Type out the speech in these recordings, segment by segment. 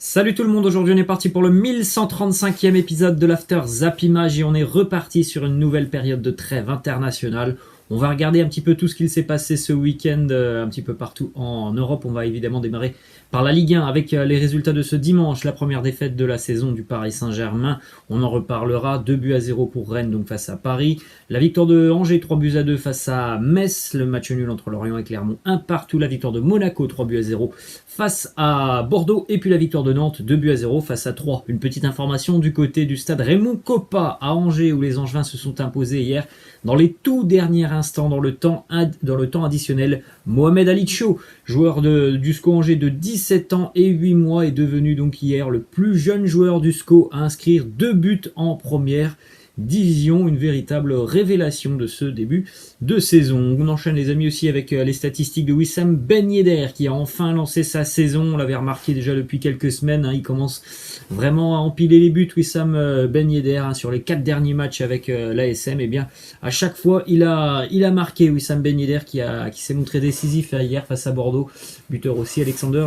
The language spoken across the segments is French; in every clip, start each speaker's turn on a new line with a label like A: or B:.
A: Salut tout le monde, aujourd'hui on est parti pour le 1135e épisode de l'After Zap Image et on est reparti sur une nouvelle période de trêve internationale. On va regarder un petit peu tout ce qu'il s'est passé ce week-end un petit peu partout en Europe. On va évidemment démarrer par la Ligue 1 avec les résultats de ce dimanche, la première défaite de la saison du Paris Saint-Germain. On en reparlera, 2-0 pour Rennes donc face à Paris. La victoire de Angers 3-2 face à Metz, le match nul entre Lorient et Clermont 1-1. La victoire de Monaco 3-0 face à Bordeaux et puis la victoire de Nantes 2-0 face à Troyes. Une petite information du côté du stade Raymond Kopa à Angers où les Angevins se sont imposés hier dans les tout derniers instants dans le temps additionnel. Mohamed Ali Cho, joueur du SCO Angers de 17 ans et 8 mois, est devenu donc hier le plus jeune joueur du SCO à inscrire 2 buts en première division, une véritable révélation de ce début de saison. On enchaîne les amis aussi avec les statistiques de Wissam Ben Yedder qui a enfin lancé sa saison. On l'avait remarqué déjà depuis quelques semaines, il commence vraiment à empiler les buts Wissam Ben Yedder sur les 4 derniers matchs avec l'ASM. Et bien à chaque fois il a marqué Wissam Ben Yedder qui s'est montré décisif hier face à Bordeaux. Buteur aussi Alexander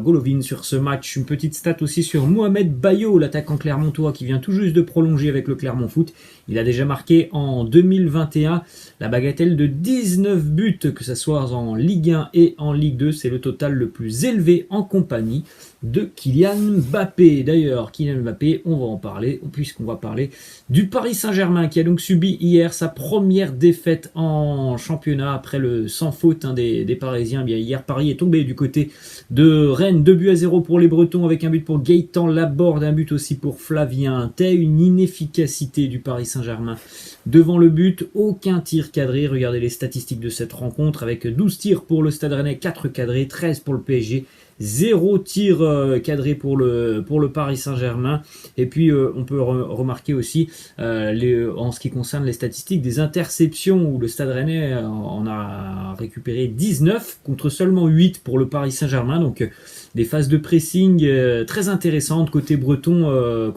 A: Golovin sur ce match. Une petite stat aussi sur Mohamed Bayo, l'attaquant clermontois qui vient tout juste de prolonger avec le Clermont Foot. Il a déjà marqué en 2021 la bagatelle de 19 buts, que ce soit en Ligue 1 et en Ligue 2. C'est le total le plus élevé en compagnie de Kylian Mbappé. D'ailleurs, Kylian Mbappé, on va en parler, puisqu'on va parler du Paris Saint-Germain, qui a donc subi hier sa première défaite en championnat après le sans faute des Parisiens. Bien, hier, Paris est tombé du côté de Rennes, 2-0 pour les Bretons, avec un but pour Gaëtan Laborde, un but aussi pour Flavien Tay. Une inefficacité du Paris Saint-Germain devant le but, aucun tir cadré. Regardez les statistiques de cette rencontre avec 12 tirs pour le Stade Rennais, 4 cadrés, 13 pour le PSG. 0 tir cadré pour le Paris Saint-Germain. Et puis on peut remarquer aussi en ce qui concerne les statistiques des interceptions où le Stade Rennais en a récupéré 19 contre seulement 8 pour le Paris Saint-Germain. Donc des phases de pressing très intéressantes côté breton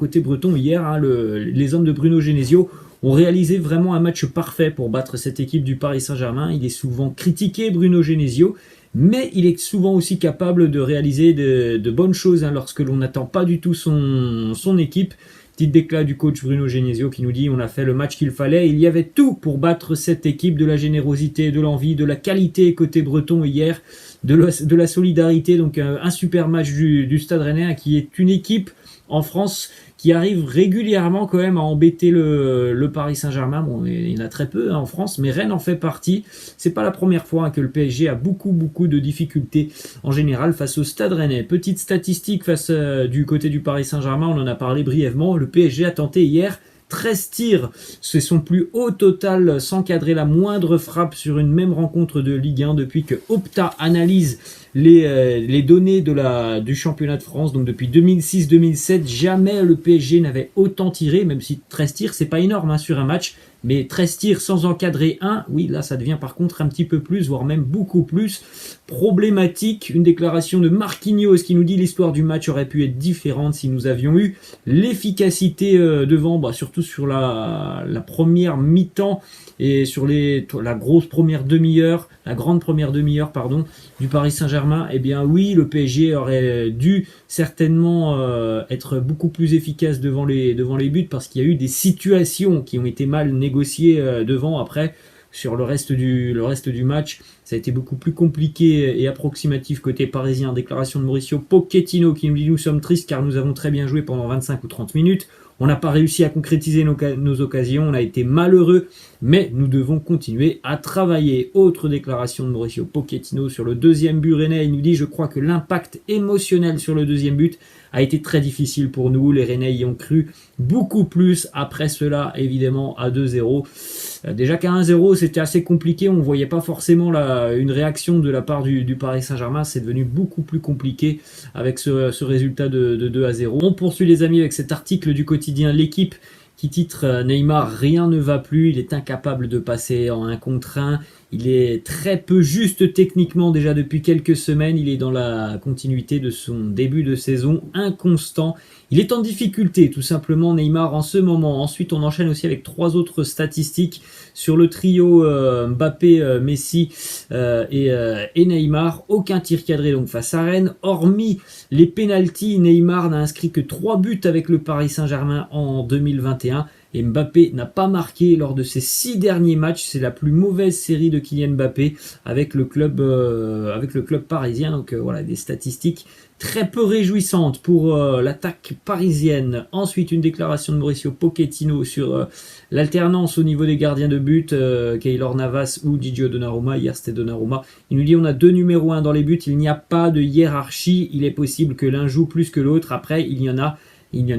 A: hier. Les hommes de Bruno Genesio ont réalisé vraiment un match parfait pour battre cette équipe du Paris Saint-Germain. Il est souvent critiqué, Bruno Genesio, mais il est souvent aussi capable de réaliser de bonnes choses lorsque l'on n'attend pas du tout son équipe. Petite déclat du coach Bruno Genesio qui nous dit: on a fait le match qu'il fallait, il y avait tout pour battre cette équipe, de la générosité, de l'envie, de la qualité côté breton hier, de la solidarité. Donc un super match du Stade Rennais qui est une équipe en France qui arrive régulièrement quand même à embêter le Paris Saint-Germain. Bon, il y en a très peu en France, mais Rennes en fait partie. C'est pas la première fois que le PSG a beaucoup de difficultés en général face au Stade Rennais. Petite statistique face du côté du Paris Saint-Germain, on en a parlé brièvement. Le PSG a tenté hier 13 tirs, c'est son plus haut total sans cadrer la moindre frappe sur une même rencontre de Ligue 1 depuis que Opta analyse les données du championnat de France. Donc depuis 2006-2007, jamais le PSG n'avait autant tiré, même si 13 tirs c'est pas énorme sur un match, mais 13 tirs sans encadrer un, oui là ça devient par contre un petit peu plus, voire même beaucoup plus problématique. Une déclaration de Marquinhos qui nous dit: l'histoire du match aurait pu être différente si nous avions eu l'efficacité devant, surtout sur la première mi-temps et sur la grande première demi-heure du Paris Saint-Germain. Eh bien oui, le PSG aurait dû certainement être beaucoup plus efficace devant les buts, parce qu'il y a eu des situations qui ont été mal négociées devant. Après, sur le reste du match, ça a été beaucoup plus compliqué et approximatif côté parisien. Déclaration de Mauricio Pochettino qui nous dit: nous sommes tristes car nous avons très bien joué pendant 25 ou 30 minutes. On n'a pas réussi à concrétiser nos occasions, on a été malheureux, mais nous devons continuer à travailler. Autre déclaration de Mauricio Pochettino sur le deuxième but rennais. Il nous dit: je crois que l'impact émotionnel sur le deuxième but a été très difficile pour nous. Les Rennais y ont cru beaucoup plus après cela, évidemment, à 2-0. Déjà qu'à 1-0, c'était assez compliqué. On ne voyait pas forcément une réaction de la part du Paris Saint-Germain. C'est devenu beaucoup plus compliqué avec ce résultat de 2-0. On poursuit les amis avec cet article du quotidien L'Équipe qui titre: Neymar, rien ne va plus, il est incapable de passer en 1 contre 1. Il est très peu juste techniquement déjà depuis quelques semaines. Il est dans la continuité de son début de saison, inconstant. Il est en difficulté tout simplement Neymar en ce moment. Ensuite on enchaîne aussi avec 3 autres statistiques sur le trio Mbappé, Messi et Neymar. Aucun tir cadré donc face à Rennes. Hormis les pénaltys, Neymar n'a inscrit que 3 buts avec le Paris Saint-Germain en 2021. Et Mbappé n'a pas marqué lors de ses 6 derniers matchs. C'est la plus mauvaise série de Kylian Mbappé avec le club parisien. Donc voilà, des statistiques très peu réjouissantes pour l'attaque parisienne. Ensuite, une déclaration de Mauricio Pochettino sur l'alternance au niveau des gardiens de but, Keylor Navas ou Gigio Donnarumma. Hier, c'était Donnarumma. Il nous dit on a 2 numéros 1 dans les buts. Il n'y a pas de hiérarchie. Il est possible que l'un joue plus que l'autre. Après, il n'y en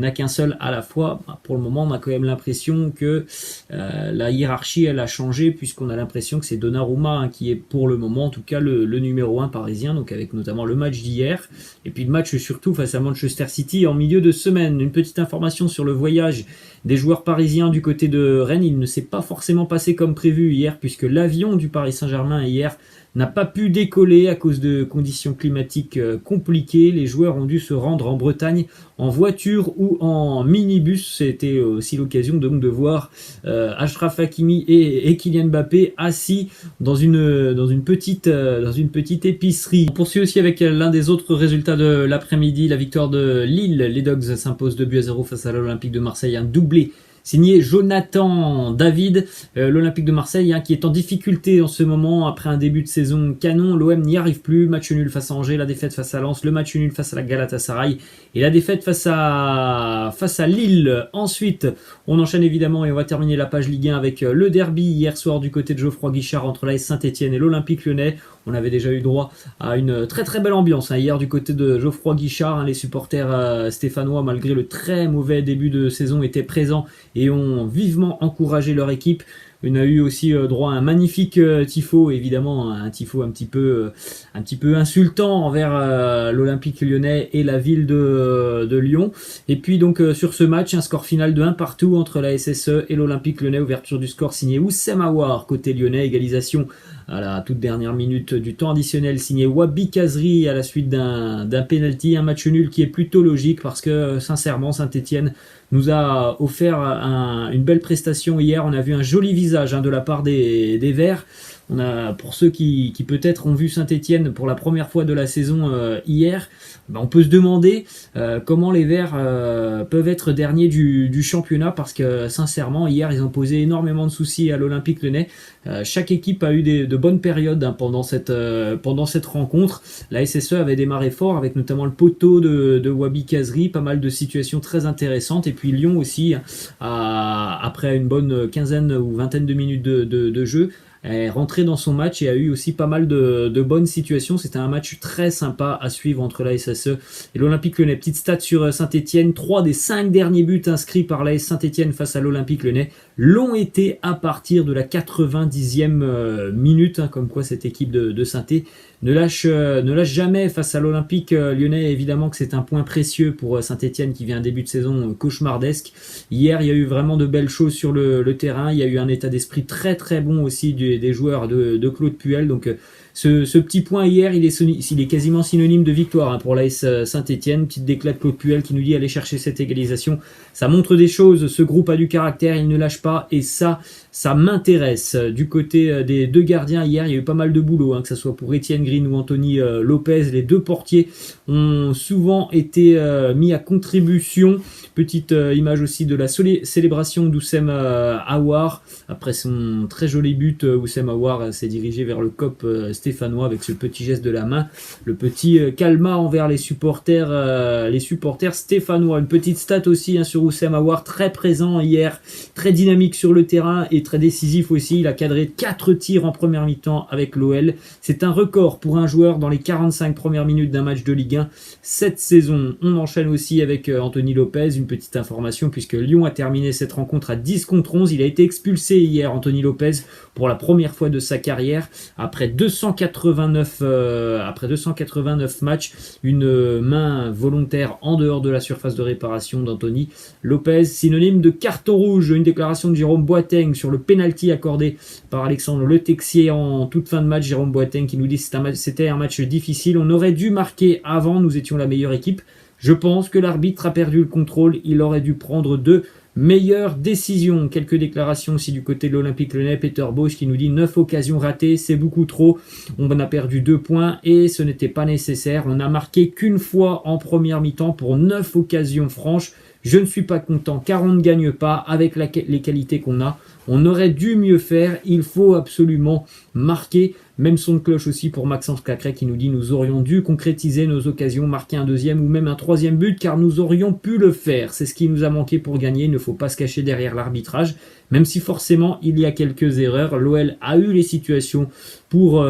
A: a qu'un seul à la fois. Pour le moment, on a quand même l'impression que la hiérarchie, elle a changé, puisqu'on a l'impression que c'est Donnarumma qui est pour le moment, en tout cas, le numéro 1 parisien, donc avec notamment le match d'hier, et puis le match surtout face à Manchester City en milieu de semaine. Une petite information sur le voyage des joueurs parisiens du côté de Rennes. Il ne s'est pas forcément passé comme prévu hier, puisque l'avion du Paris Saint-Germain hier n'a pas pu décoller à cause de conditions climatiques compliquées. Les joueurs ont dû se rendre en Bretagne en voiture ou en minibus. C'était aussi l'occasion donc de voir Achraf Hakimi et Kylian Mbappé assis dans une petite épicerie. On poursuit aussi avec l'un des autres résultats de l'après-midi, la victoire de Lille. Les Dogs s'imposent 2-0 face à l'Olympique de Marseille, un doublé signé Jonathan David, l'Olympique de Marseille qui est en difficulté en ce moment après un début de saison canon. L'OM n'y arrive plus, match nul face à Angers, la défaite face à Lens, le match nul face à la Galatasaray et la défaite face à Lille. Ensuite, on enchaîne évidemment et on va terminer la page Ligue 1 avec le derby hier soir du côté de Geoffroy Guichard entre l'AS Saint-Etienne et l'Olympique Lyonnais. On avait déjà eu droit à une très très belle ambiance hier du côté de Geoffroy Guichard. Les supporters stéphanois, malgré le très mauvais début de saison, étaient présents et ont vivement encouragé leur équipe. On a eu aussi droit à un magnifique tifo, évidemment un tifo un petit peu insultant envers l'Olympique Lyonnais et la ville de Lyon. Et puis donc sur ce match, un score final de 1 partout entre la SSE et l'Olympique Lyonnais. Ouverture du score signé Oussem Aouar côté lyonnais, égalisation à la toute dernière minute du temps additionnel signé Wabi Kazri à la suite d'un penalty. Un match nul qui est plutôt logique parce que sincèrement Saint-Etienne nous a offert une belle prestation hier. On a vu un joli visage de la part des Verts. On a, pour ceux qui peut-être ont vu Saint-Etienne pour la première fois de la saison hier, on peut se demander comment les Verts peuvent être derniers du championnat, parce que sincèrement hier ils ont posé énormément de soucis à l'Olympique Lyonnais. Chaque équipe a eu de bonnes périodes pendant cette rencontre. La SSE avait démarré fort avec notamment le poteau de Wabi Kazri, pas mal de situations très intéressantes, et puis Lyon aussi après une bonne quinzaine ou vingtaine de minutes de jeu est rentré dans son match et a eu aussi pas mal de bonnes situations. C'était un match très sympa à suivre entre la SSE et l'Olympique Lyonnais. Petite stat sur Saint-Etienne, 3 des 5 derniers buts inscrits par l'AS Saint-Etienne face à l'Olympique Lyonnais l'ont été à partir de la 90e minute, comme quoi cette équipe de Saint-Etienne ne lâche jamais face à l'Olympique Lyonnais. Évidemment que c'est un point précieux pour Saint-Etienne qui vient un début de saison cauchemardesque. Hier, il y a eu vraiment de belles choses sur le terrain. Il y a eu un état d'esprit très très bon aussi des joueurs de Claude Puel. Donc ce petit point hier, il est quasiment synonyme de victoire pour l'AS Saint-Etienne. Petite déclat de Claude Puel qui nous dit aller chercher cette égalisation. Ça montre des choses, ce groupe a du caractère, il ne lâche pas, et ça m'intéresse. Du côté des deux gardiens hier, il y a eu pas mal de boulot, que ce soit pour Etienne Green ou Anthony Lopez. Les deux portiers ont souvent été mis à contribution. Petite image aussi de la célébration d'Oussem Aouar. Après son très joli but, Oussem Aouar s'est dirigé vers le COP stéphanois avec ce petit geste de la main, le petit calma envers les supporters stéphanois. Une petite stat aussi sur Oussem Aouar, très présent hier, très dynamique sur le terrain et très décisif aussi. Il a cadré 4 tirs en première mi-temps avec l'OL. C'est un record pour un joueur dans les 45 premières minutes d'un match de Ligue 1. 1 cette saison. On enchaîne aussi avec Anthony Lopez, une petite information puisque Lyon a terminé cette rencontre à 10 contre 11. Il a été expulsé hier, Anthony Lopez, pour la première fois de sa carrière après 289 matchs, une main volontaire en dehors de la surface de réparation d'Anthony Lopez, synonyme de carton rouge. Une déclaration de Jérôme Boateng sur le penalty accordé par Alexandre Le Texier en toute fin de match. Jérôme Boateng qui nous dit que c'était un match difficile, on aurait dû marquer avant, nous étions la meilleure équipe. Je pense que l'arbitre a perdu le contrôle, il aurait dû prendre de meilleure décision. Quelques déclarations aussi du côté de l'Olympique Lyonnais. Peter Bosz qui nous dit 9 occasions ratées, c'est beaucoup trop. On a perdu 2 points et ce n'était pas nécessaire. On n'a marqué qu'une fois en première mi-temps pour 9 occasions franches. Je ne suis pas content car on ne gagne pas avec les qualités qu'on a. On aurait dû mieux faire. Il faut absolument marquer. Même son de cloche aussi pour Maxence Cacré qui nous dit nous aurions dû concrétiser nos occasions, marquer un deuxième ou même un troisième but car nous aurions pu le faire. C'est ce qui nous a manqué pour gagner. Il ne faut pas se cacher derrière l'arbitrage. Même si forcément il y a quelques erreurs. L'OL a eu les situations pour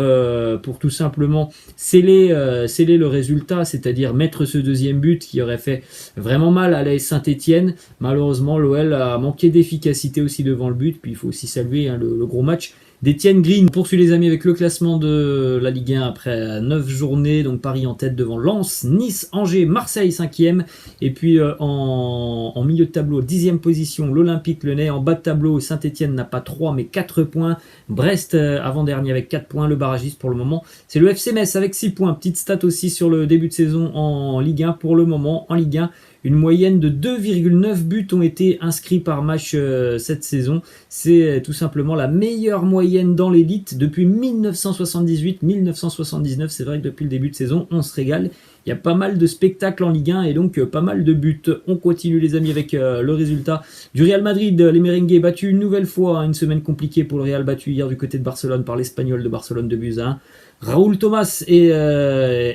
A: tout simplement sceller le résultat, c'est-à-dire mettre ce deuxième but qui aurait fait vraiment mal à l'AS Saint-Etienne. Malheureusement, l'OL a manqué d'efficacité aussi devant le but. Puis il faut aussi saluer le gros match d'Étienne Green. On poursuit les amis avec le classement de la Ligue 1 après 9 journées. Donc Paris en tête devant Lens, Nice, Angers, Marseille 5e. Et puis en milieu de tableau, 10e position, l'Olympique Lyonnais. En bas de tableau, Saint-Etienne n'a pas 3 mais 4 points. Brest avant-dernier avec 4 points. Le barragiste pour le moment, c'est le FC Metz avec 6 points. Petite stat aussi sur le début de saison en Ligue 1. Pour le moment, en Ligue 1, une moyenne de 2,9 buts ont été inscrits par match cette saison. C'est tout simplement la meilleure moyenne dans l'élite depuis 1978-1979. C'est vrai que depuis le début de saison, on se régale. Il y a pas mal de spectacles en Ligue 1 et donc pas mal de buts. On continue les amis avec le résultat du Real Madrid. Les Merengues battus une nouvelle fois. Une semaine compliquée pour le Real, battu hier du côté de Barcelone par l'Espagnol de Barcelone 2-1. Raúl Thomas et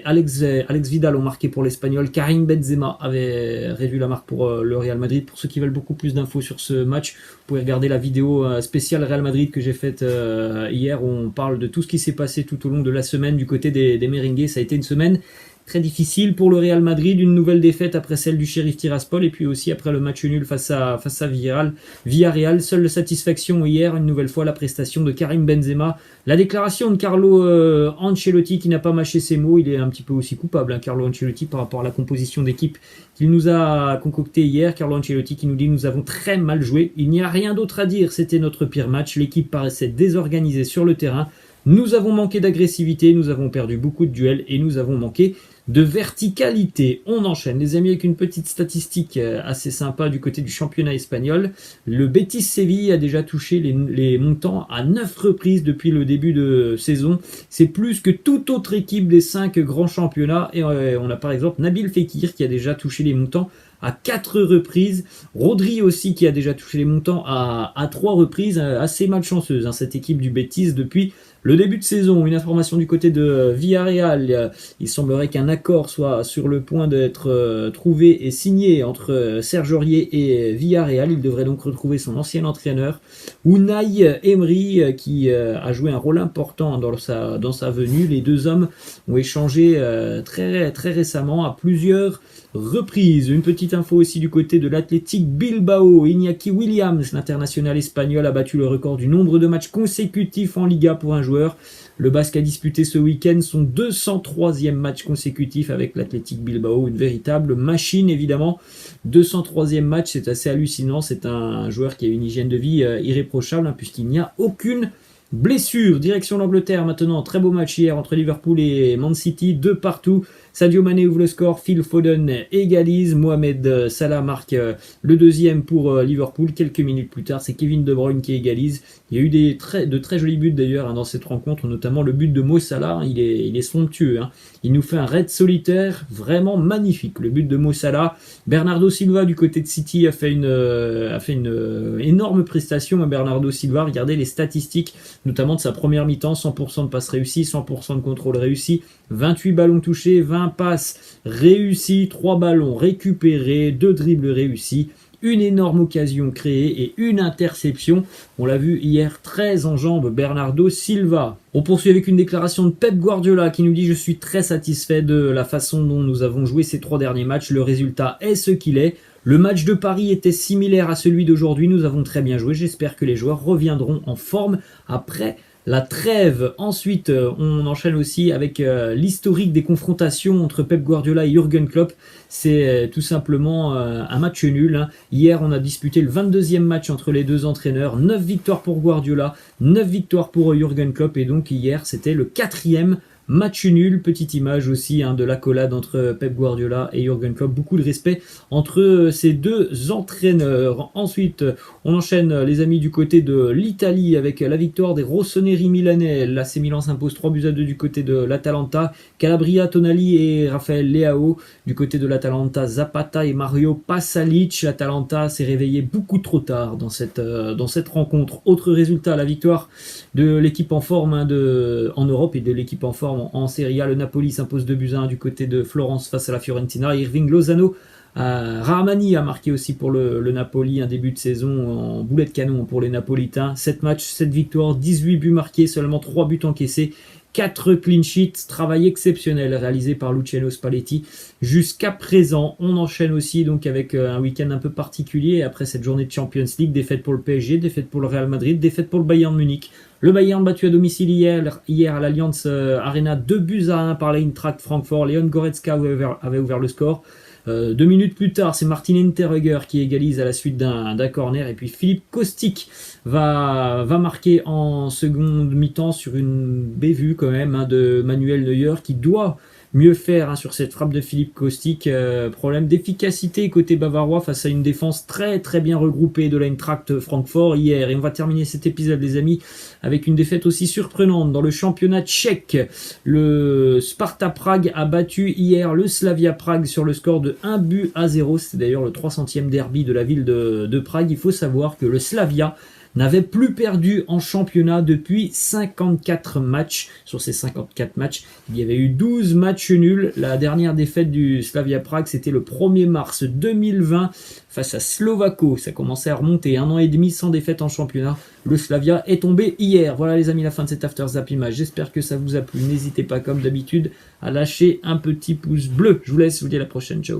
A: Alex Vidal ont marqué pour l'Espagnol. Karim Benzema avait réduit la marque pour le Real Madrid. Pour ceux qui veulent beaucoup plus d'infos sur ce match, vous pouvez regarder la vidéo spéciale Real Madrid que j'ai faite hier où on parle de tout ce qui s'est passé tout au long de la semaine du côté des Merengues. Ça a été une semaine très difficile pour le Real Madrid, une nouvelle défaite après celle du Sheriff Tiraspol et puis aussi après le match nul face à Villarreal. Seule satisfaction hier, une nouvelle fois, la prestation de Karim Benzema. La déclaration de Carlo Ancelotti qui n'a pas mâché ses mots, il est un petit peu aussi coupable, Carlo Ancelotti, par rapport à la composition d'équipe qu'il nous a concocté hier. Carlo Ancelotti qui nous dit nous avons très mal joué, il n'y a rien d'autre à dire, c'était notre pire match, l'équipe paraissait désorganisée sur le terrain. Nous avons manqué d'agressivité, nous avons perdu beaucoup de duels et nous avons manqué de verticalité. On enchaîne les amis avec une petite statistique assez sympa du côté du championnat espagnol. Le Betis Séville a déjà touché les montants à 9 reprises depuis le début de saison. C'est plus que toute autre équipe des 5 grands championnats. Et on a par exemple Nabil Fekir qui a déjà touché les montants à 4 reprises. Rodri aussi qui a déjà touché les montants à 3 reprises. Assez malchanceuse cette équipe du Betis depuis le début de saison. Une information du côté de Villarreal. Il semblerait qu'un accord soit sur le point d'être trouvé et signé entre Serge Aurier et Villarreal. Il devrait donc retrouver son ancien entraîneur Unai Emery qui a joué un rôle important dans sa venue. Les deux hommes ont échangé très, très récemment à plusieurs reprises. Une petite info aussi du côté de l'Athletic Bilbao. Iñaki Williams, l'international espagnol, a battu le record du nombre de matchs consécutifs en Liga pour un joueur. Le Basque a disputé ce week-end son 203e match consécutif avec l'Athletic Bilbao. Une véritable machine évidemment. 203e match, c'est assez hallucinant. C'est un joueur qui a une hygiène de vie irréprochable puisqu'il n'y a aucune blessure. Direction l'Angleterre maintenant. Très beau match hier entre Liverpool et Man City. 2 partout. Sadio Mané ouvre le score, Phil Foden égalise, Mohamed Salah marque le deuxième pour Liverpool. Quelques minutes plus tard, c'est Kevin De Bruyne qui égalise. Il y a eu de très jolis buts d'ailleurs dans cette rencontre, notamment le but de Mo Salah. Il est somptueux. Il nous fait un raid solitaire vraiment magnifique. Le but de Mo Salah. Bernardo Silva du côté de City a fait une énorme prestation. Bernardo Silva, regardez les statistiques, notamment de sa première mi-temps, 100% de passes réussies, 100% de contrôle réussi, 28 ballons touchés, 20 passes réussies, 3 ballons récupérés, 2 dribbles réussis. une énorme occasion créée et une interception. On l'a vu hier, très en jambes, Bernardo Silva. On poursuit avec une déclaration de Pep Guardiola qui nous dit « Je suis très satisfait de la façon dont nous avons joué ces 3 derniers matchs. Le résultat est ce qu'il est. Le match de Paris était similaire à celui d'aujourd'hui. Nous avons très bien joué. J'espère que les joueurs reviendront en forme après la trêve. » Ensuite, on enchaîne aussi avec l'historique des confrontations entre Pep Guardiola et Jürgen Klopp. C'est tout simplement un match nul, hein. Hier, on a disputé le 22e match entre les deux entraîneurs. 9 victoires pour Guardiola, 9 victoires pour Jürgen Klopp. Et donc hier, c'était le 4e match nul. Petite image aussi, hein, de l'accolade entre Pep Guardiola et Jürgen Klopp. Beaucoup de respect entre ces deux entraîneurs. Ensuite, on enchaîne, les amis, du côté de l'Italie avec la victoire des rossoneri milanais. L'AC Milan s'impose 3-2 du côté de l'Atalanta. Calabria, Tonali et Raphaël Leao. Du côté de l'Atalanta, Zapata et Mario Pasalic. L'Atalanta s'est réveillé beaucoup trop tard dans cette rencontre. Autre résultat, la victoire de l'équipe en forme, hein, en Europe et de l'équipe en forme en Serie A. Le Napoli s'impose 2-1 du côté de Florence face à la Fiorentina. Irving Lozano, Rahmani a marqué aussi pour le Napoli, un début de saison en boulet de canon pour les Napolitains. 7 matchs, 7 victoires, 18 buts marqués, seulement 3 buts encaissés. 4 clean sheets, travail exceptionnel réalisé par Luciano Spalletti jusqu'à présent. On enchaîne aussi donc avec un week-end un peu particulier après cette journée de Champions League. Défaite pour le PSG, défaite pour le Real Madrid, défaite pour le Bayern Munich. Le Bayern battu à domicile hier à l'Allianz Arena, 2-1 par l'Eintracht Francfort. Leon Goretzka avait ouvert le score. 2 minutes plus tard, c'est Martin Hinteregger qui égalise à la suite d'un corner. Et puis Philippe Kostic va marquer en seconde mi-temps sur une bévue quand même, hein, de Manuel Neuer qui doit mieux faire, hein, sur cette frappe de Philippe Kostic. Problème d'efficacité côté bavarois face à une défense très très bien regroupée de l'Eintracht Francfort hier. Et on va terminer cet épisode, les amis, avec une défaite aussi surprenante dans le championnat tchèque. Le Sparta Prague a battu hier le Slavia Prague sur le score de 1-0. C'est d'ailleurs le 300e derby de la ville de Prague. Il faut savoir que le Slavia n'avait plus perdu en championnat depuis 54 matchs. Sur ces 54 matchs, il y avait eu 12 matchs nuls. La dernière défaite du Slavia Prague, c'était le 1er mars 2020 face à Slovako. Ça commençait à remonter, 1 an et demi sans défaite en championnat. Le Slavia est tombé hier. Voilà les amis, la fin de cet After Zap Image. J'espère que ça vous a plu. N'hésitez pas comme d'habitude à lâcher un petit pouce bleu. Je vous laisse, je vous dis à la prochaine. Ciao.